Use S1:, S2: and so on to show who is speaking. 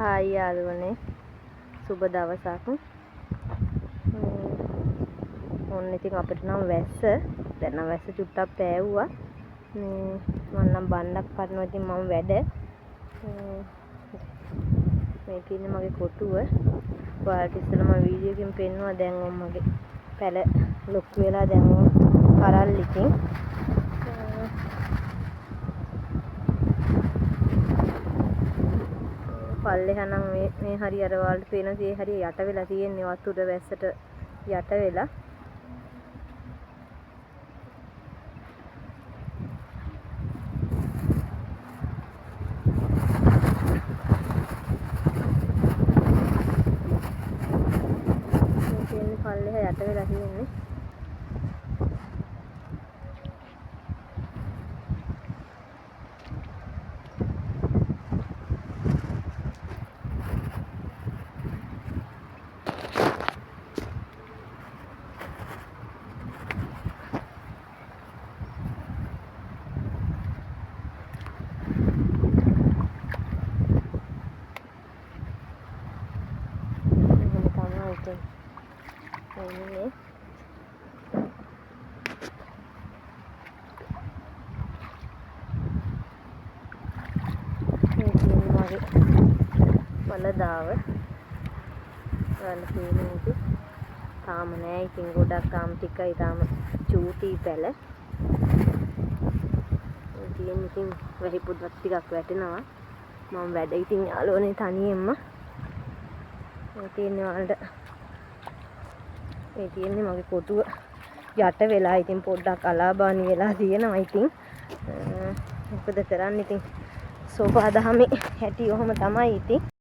S1: Hi යාළුවනේ සුබ දවසක්. ඔන්න ඉතින් අපිට නම් වැස්ස දැන් නම් වැස්ස චුට්ටක් පෑවුවා. මම නම් බණ්ඩක් කරනවා ඉතින් මම වැඩ. මේ තියෙන්නේ මගේ කොටුව. ඔයාලට ඉස්සෙල්ලා මම වීඩියෝ එකකින් පෙන්නුවා දැන් මගේ පැල ලොකු වෙලා දැන් කරල් ඉතින්. පල්ලෙහා නම් මේ හරි අර වලට පේන දේ හරි යට වෙලා තියෙන්නේ වතුර වැස්සට යට වෙලා. මේ පල්ලෙහා යට වෙලා තියෙන්නේ. වලදාව වල තියෙන්නේ තාම නෑ ඉතින් ගොඩක් තාම ටිකයි තාම චූටි පැල. ඉතින් වෙහි පොඩ්ඩක් ටිකක් වැටෙනවා. මම වැඩ ඉතින් යාළුවනේ තනියෙන්ම. මේ තියෙන්නේ වලට මේ තියෙන්නේ මගේ කොටුව යට වෙලා ඉතින් පොඩ්ඩක් අලාබානි වෙලා තියෙනවා ඉතින්. මොකද කරන්නේ ඉතින් සෝපා දහමේ හැටි ඔහොම තමයි ඉතින්.